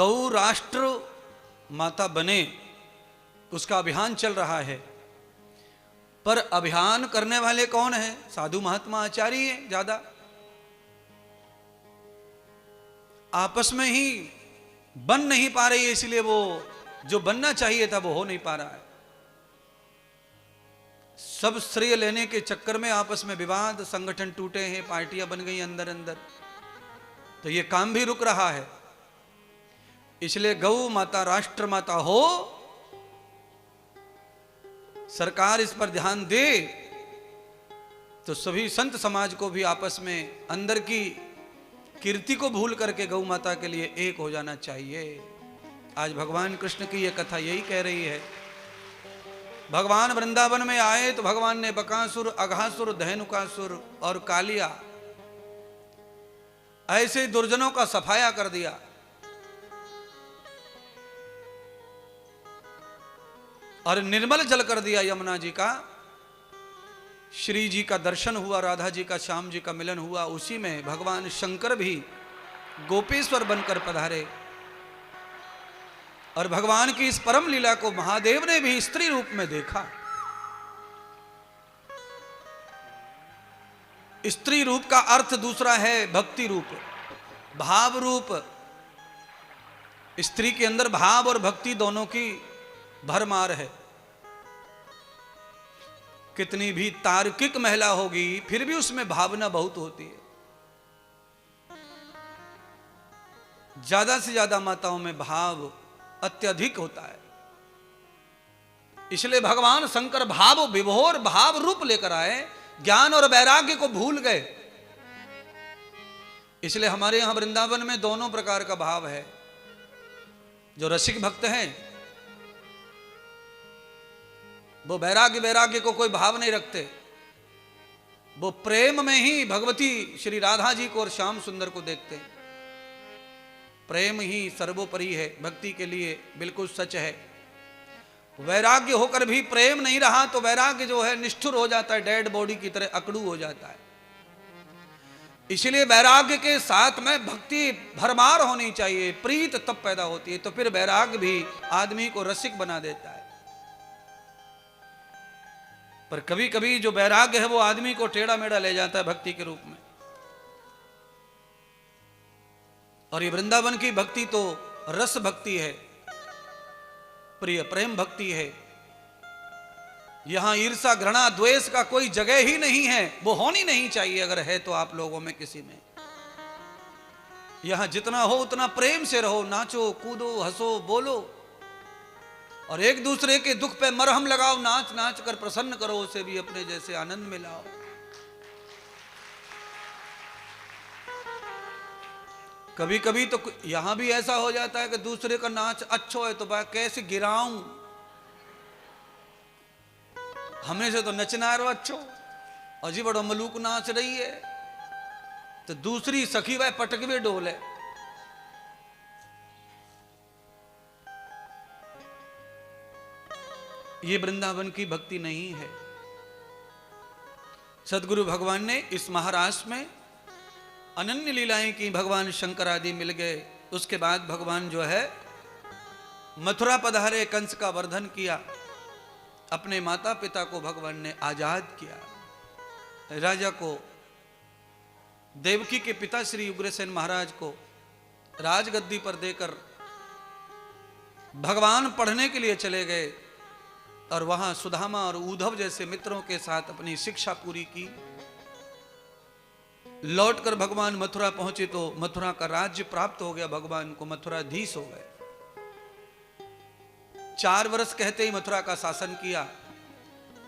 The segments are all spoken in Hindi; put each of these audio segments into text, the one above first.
गौ राष्ट्र माता बने, उसका अभियान चल रहा है। पर अभियान करने वाले कौन है? साधु महात्मा आचार्य हैं ज्यादा। आपस में ही बन नहीं पा रही है, इसलिए वो जो बनना चाहिए था वो हो नहीं पा रहा है। सब श्रेय लेने के चक्कर में आपस में विवाद, संगठन टूटे हैं, पार्टियां बन गई अंदर अंदर, तो ये काम भी रुक रहा है। इसलिए गौ माता राष्ट्र माता हो, सरकार इस पर ध्यान दे, तो सभी संत समाज को भी आपस में अंदर की कीर्ति को भूल करके गौ माता के लिए एक हो जाना चाहिए। आज भगवान कृष्ण की यह कथा यही कह रही है। भगवान वृंदावन में आए तो भगवान ने बकासुर, अघासुर, धैनुकासुर और कालिया ऐसे दुर्जनों का सफाया कर दिया। और निर्मल जल कर दिया यमुना जी का। श्री जी का दर्शन हुआ, राधा जी का, श्याम जी का मिलन हुआ। उसी में भगवान शंकर भी गोपेश्वर बनकर पधारे। और भगवान की इस परम लीला को महादेव ने भी स्त्री रूप में देखा। स्त्री रूप का अर्थ दूसरा है भक्ति रूप, भाव रूप। स्त्री के अंदर भाव और भक्ति दोनों की भरमार है। कितनी भी तार्किक महिला होगी फिर भी उसमें भावना बहुत होती है। ज्यादा से ज्यादा माताओं में भाव अत्यधिक होता है। इसलिए भगवान शंकर भाव विभोर भाव रूप लेकर आए, ज्ञान और वैराग्य को भूल गए। इसलिए हमारे यहां वृंदावन में दोनों प्रकार का भाव है। जो रसिक भक्त हैं वो वैराग्य को कोई भाव नहीं रखते। वो प्रेम में ही भगवती श्री राधा जी को और श्याम सुंदर को देखते हैं। प्रेम ही सर्वोपरि है, भक्ति के लिए बिल्कुल सच है। वैराग्य होकर भी प्रेम नहीं रहा तो वैराग्य जो है निष्ठुर हो जाता है, डेड बॉडी की तरह अकड़ू हो जाता है। इसलिए वैराग्य के साथ में भक्ति भरमार होनी चाहिए, प्रीत तब पैदा होती है। तो फिर वैराग्य भी आदमी को रसिक बना देता है। पर कभी कभी जो वैराग्य है वो आदमी को टेढ़ा मेढ़ा ले जाता है भक्ति के रूप में। और ये वृंदावन की भक्ति तो रस भक्ति है, प्रिय प्रेम भक्ति है। यहां ईर्षा, घृणा, द्वेष का कोई जगह ही नहीं है। वो होनी नहीं चाहिए। अगर है तो आप लोगों में किसी में। यहां जितना हो उतना प्रेम से रहो, नाचो कूदो, हंसो बोलो, और एक दूसरे के दुख पे मरहम लगाओ, नाच नाच कर प्रसन्न करो, उसे भी अपने जैसे आनंद में लाओ। कभी कभी तो यहां भी ऐसा हो जाता है कि दूसरे का नाच अच्छा है तो कैसे गिराऊं, हमें से तो नचना रो अच्छो, अजी बड़ो मलूक नाच रही है, तो दूसरी सखी वह पटकवे डोले। ये वृंदावन की भक्ति नहीं है। सदगुरु भगवान ने इस महाराष्ट्र में अनन्य लीलाएं की। भगवान शंकर आदि मिल गए। उसके बाद भगवान जो है मथुरा पधारे, कंस का वर्धन किया, अपने माता पिता को भगवान ने आजाद किया। राजा को, देवकी के पिता श्री उग्रसेन महाराज को राजगद्दी पर देकर भगवान पढ़ने के लिए चले गए। और वहां सुदामा और उद्धव जैसे मित्रों के साथ अपनी शिक्षा पूरी की। लौटकर भगवान मथुरा पहुंचे तो मथुरा का राज्य प्राप्त हो गया। भगवान को मथुराधीश हो गए। 4 वर्ष कहते ही मथुरा का शासन किया।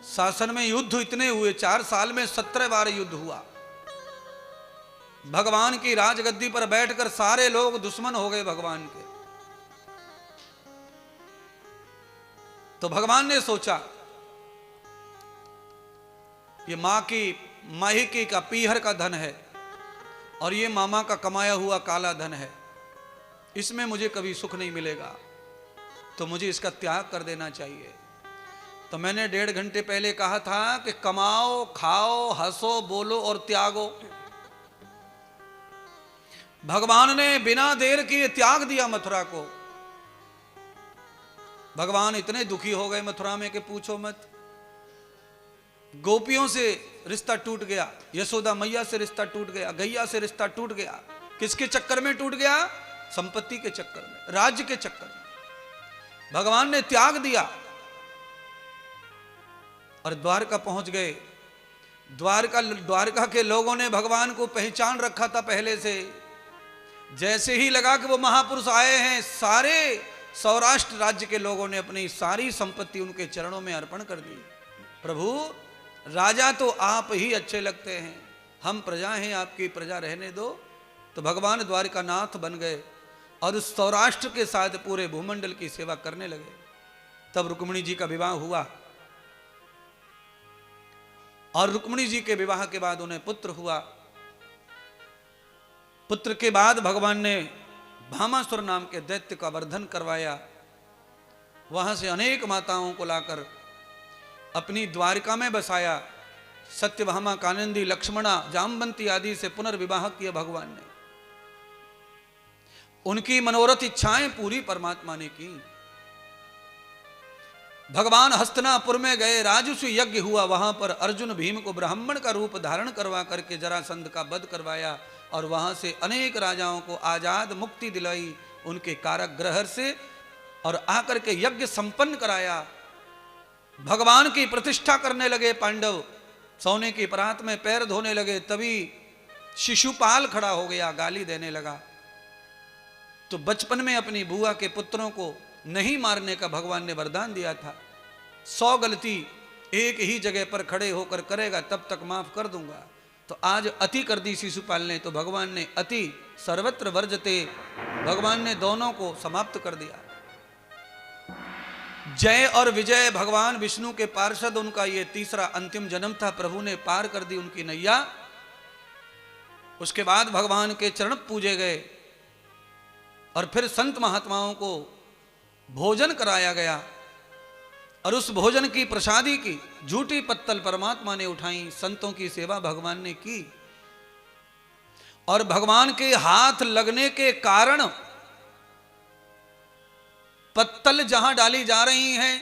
शासन में युद्ध इतने हुए, 4 साल में 17 बार युद्ध हुआ। भगवान की राजगद्दी पर बैठकर सारे लोग दुश्मन हो गए भगवान के। तो भगवान ने सोचा ये मां की माहिकी का पीहर का धन है और ये मामा का कमाया हुआ काला धन है, इसमें मुझे कभी सुख नहीं मिलेगा, तो मुझे इसका त्याग कर देना चाहिए। तो मैंने 1.5 घंटे पहले कहा था कि कमाओ, खाओ, हंसो, बोलो और त्यागो। भगवान ने बिना देर किए त्याग दिया मथुरा को। भगवान इतने दुखी हो गए मथुरा में कि पूछो मत। गोपियों से रिश्ता टूट गया, यशोदा मैया से रिश्ता टूट गया, गैया से रिश्ता टूट गया। किसके चक्कर में टूट गया? संपत्ति के चक्कर में, राज्य के चक्कर में। भगवान ने त्याग दिया और द्वारका पहुंच गए। द्वारका के लोगों ने भगवान को पहचान रखा था पहले से। जैसे ही लगा कि वो महापुरुष आए हैं, सारे सौराष्ट्र राज्य के लोगों ने अपनी सारी संपत्ति उनके चरणों में अर्पण कर दी। प्रभु, राजा तो आप ही अच्छे लगते हैं, हम प्रजा हैं, आपकी प्रजा रहने दो। तो भगवान द्वारिका नाथ बन गए और उस सौराष्ट्र के साथ पूरे भूमंडल की सेवा करने लगे। तब रुक्मिणी जी का विवाह हुआ और रुक्मिणी जी के विवाह के बाद उन्हें पुत्र हुआ। पुत्र के बाद भगवान ने भामासुर नाम के दैत्य का वर्धन करवाया। वहां से अनेक माताओं को लाकर अपनी द्वारिका में बसाया। सत्यभामा, कानंदी, लक्ष्मणा, जामवंती आदि से पुनर्विवाह किया भगवान ने। उनकी मनोरथ इच्छाएं पूरी परमात्मा ने की। भगवान हस्तिनापुर में गए, राजसूय यज्ञ हुआ। वहां पर अर्जुन भीम को ब्राह्मण का रूप धारण करवा करके जरासंध का वध करवाया और वहां से अनेक राजाओं को आजाद मुक्ति दिलाई उनके कारागृह से, और आकर के यज्ञ संपन्न कराया। भगवान की प्रतिष्ठा करने लगे पांडव। सोने की परात में पैर धोने लगे, तभी शिशुपाल खड़ा हो गया, गाली देने लगा। तो बचपन में अपनी बुआ के पुत्रों को नहीं मारने का भगवान ने वरदान दिया था। 100 गलती एक ही जगह पर खड़े होकर करेगा तब तक माफ कर दूंगा। तो आज अति कर दी शिशुपाल ने, तो भगवान ने अति सर्वत्र वर्जते, भगवान ने दोनों को समाप्त कर दिया। जय और विजय भगवान विष्णु के पार्षद, उनका ये तीसरा अंतिम जन्म था। प्रभु ने पार कर दी उनकी नैया। उसके बाद भगवान के चरण पूजे गए और फिर संत महात्माओं को भोजन कराया गया। और उस भोजन की प्रसादी की झूठी पत्तल परमात्मा ने उठाई। संतों की सेवा भगवान ने की और भगवान के हाथ लगने के कारण पत्तल जहां डाली जा रही हैं,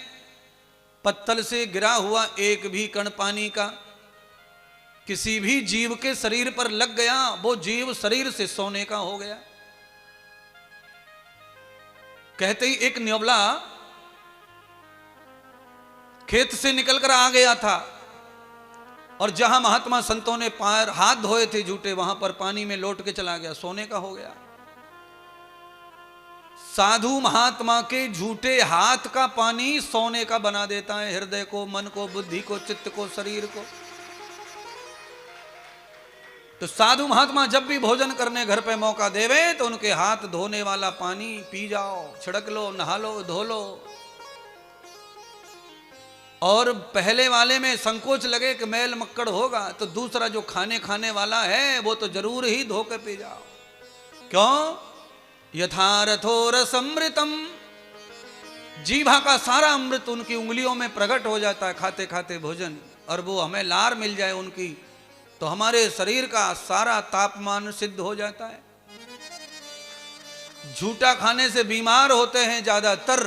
पत्तल से गिरा हुआ एक भी कण पानी का किसी भी जीव के शरीर पर लग गया, वो जीव शरीर से सोने का हो गया। कहते ही एक न्योबला खेत से निकलकर आ गया था और जहां महात्मा संतों ने पैर हाथ धोए थे झूठे, वहां पर पानी में लौट के चला गया, सोने का हो गया। साधु महात्मा के झूठे हाथ का पानी सोने का बना देता है हृदय को, मन को, बुद्धि को, चित्त को, शरीर को। तो साधु महात्मा जब भी भोजन करने घर पे मौका देवे तो उनके हाथ धोने वाला पानी पी जाओ, छिड़क लो, नहा लो, धो लो। और पहले वाले में संकोच लगे कि मैल मक्कड़ होगा, तो दूसरा जो खाने वाला है वो तो जरूर ही धो के पी जाओ। क्यों? यथारथो रसमृतम, जीभा का सारा अमृत उनकी उंगलियों में प्रकट हो जाता है खाते खाते भोजन। और वो हमें लार मिल जाए उनकी, तो हमारे शरीर का सारा तापमान सिद्ध हो जाता है। झूठा खाने से बीमार होते हैं ज्यादातर,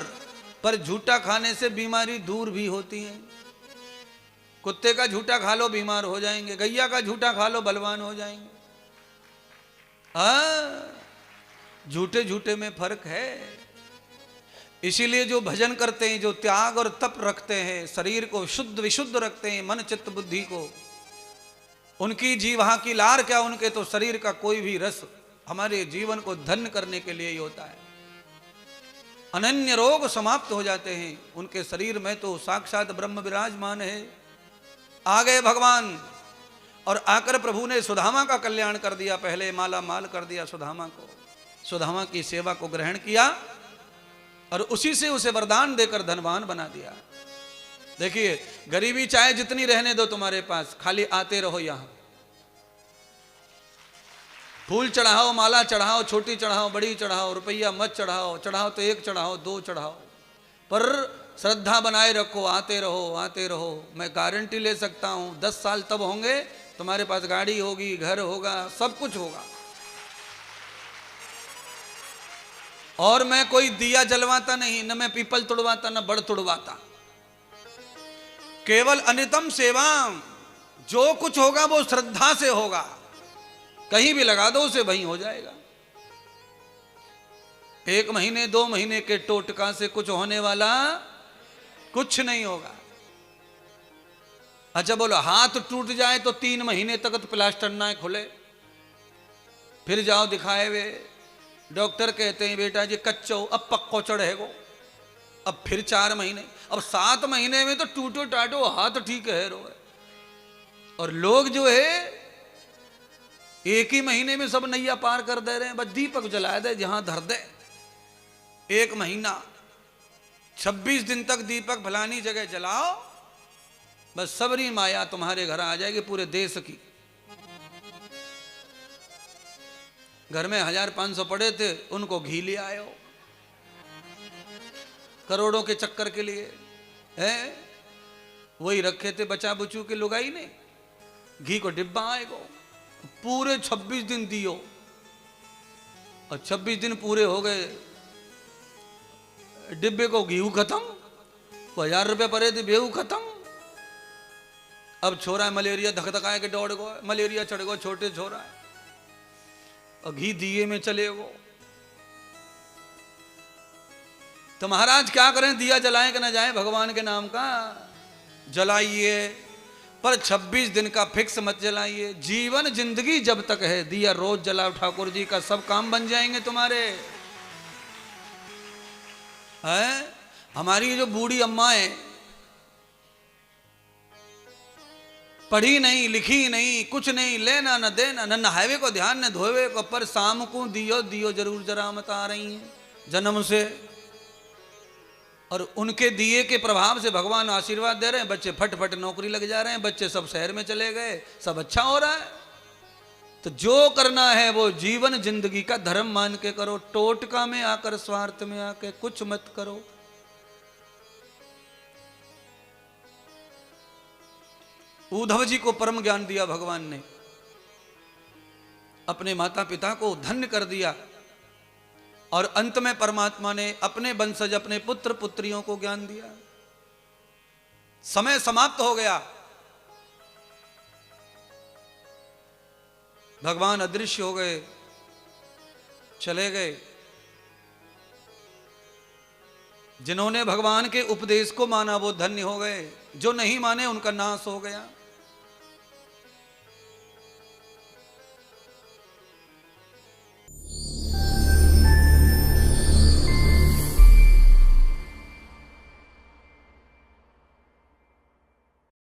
पर झूठा खाने से बीमारी दूर भी होती है। कुत्ते का झूठा खा लो बीमार हो जाएंगे, गैया का झूठा खा लो बलवान हो जाएंगे। झूठे झूठे में फर्क है। इसीलिए जो भजन करते हैं, जो त्याग और तप रखते हैं, शरीर को शुद्ध विशुद्ध रखते हैं, मन चित्त बुद्धि को, उनकी जीवा की लार क्या, उनके तो शरीर का कोई भी रस हमारे जीवन को धन्य करने के लिए ही होता है। अनन्य रोग समाप्त हो जाते हैं उनके शरीर में, तो साक्षात ब्रह्म विराजमान है। आ गए भगवान और आकर प्रभु ने सुदामा का कल्याण कर दिया। पहले माला माल कर दिया सुदामा को, सुदामा की सेवा को ग्रहण किया और उसी से उसे वरदान देकर धनवान बना दिया। देखिए, गरीबी चाहे जितनी रहने दो तुम्हारे पास, खाली आते रहो यहां। फूल चढ़ाओ, माला चढ़ाओ, छोटी चढ़ाओ, बड़ी चढ़ाओ, रुपया मत चढ़ाओ, चढ़ाओ तो 1 चढ़ाओ, 2 चढ़ाओ, पर श्रद्धा बनाए रखो, आते रहो, आते रहो। मैं गारंटी ले सकता हूं 10 साल तब होंगे तुम्हारे पास गाड़ी होगी, घर होगा, सब कुछ होगा। और मैं कोई दिया जलवाता नहीं, न मैं पीपल तुड़वाता, न बड़ तुड़वाता। केवल अनितम सेवाम, जो कुछ होगा वो श्रद्धा से होगा। कहीं भी लगा दो उसे वहीं हो जाएगा। 1 महीने 2 महीने के टोटका से कुछ होने वाला कुछ नहीं होगा। अच्छा बोलो, हाथ टूट जाए तो 3 महीने तक तो प्लास्टर ना खुले, फिर जाओ दिखाए वे, डॉक्टर कहते हैं बेटा जी कच्चो अब पक्को चढ़ेगो, अब फिर 4 महीने, अब 7 महीने में तो टूटो टाटो हाथ ठीक है रो। और लोग जो है 1 ही महीने में सब नैया पार कर दे रहे हैं। बस दीपक जला दे जहां धर दे, 1 महीना 26 दिन तक दीपक फलानी जगह जलाओ, बस सबरी माया तुम्हारे घर आ जाएगी, पूरे देश की। घर में 1500 पड़े थे, उनको घी ले आयो करोड़ों के चक्कर के लिए, है वही रखे थे बचा बुचू के लुगाई ने, घी को डिब्बा आएगो। पूरे 26 दिन दियो, और 26 दिन पूरे हो गए, डिब्बे को घी खत्म, 1000 रुपये पड़े थे, बेहू खत्म। अब छोरा मलेरिया धक-धकाए के दौड़ गो, मलेरिया चढ़ गो, छोटे छोरा है, और घी दिए में चले गो। तो महाराज क्या करें, दिया जलाएं कि ना जाए, भगवान के नाम का जलाइए, पर 26 दिन का फिक्स मत जलाइए। जीवन जिंदगी जब तक है दिया रोज जलाओ ठाकुर जी का, सब काम बन जाएंगे तुम्हारे। है हमारी जो बूढ़ी अम्मा है, पढ़ी नहीं लिखी नहीं, कुछ नहीं, लेना न देना, न नहावे को ध्यान न धोवे को, पर शाम को दियो दियो जरूर जरा मत आ रही हैं जन्म से। और उनके दिए के प्रभाव से भगवान आशीर्वाद दे रहे हैं, बच्चे फट फट नौकरी लग जा रहे हैं, बच्चे सब शहर में चले गए, सब अच्छा हो रहा है। तो जो करना है वो जीवन जिंदगी का धर्म मान के करो, टोटका में आकर स्वार्थ में आके कुछ मत करो। उद्धव जी को परम ज्ञान दिया भगवान ने, अपने माता पिता को धन्य कर दिया, और अंत में परमात्मा ने अपने वंशज अपने पुत्र पुत्रियों को ज्ञान दिया। समय समाप्त हो गया, भगवान अदृश्य हो गए, चले गए। जिन्होंने भगवान के उपदेश को माना वो धन्य हो गए, जो नहीं माने उनका नाश हो गया।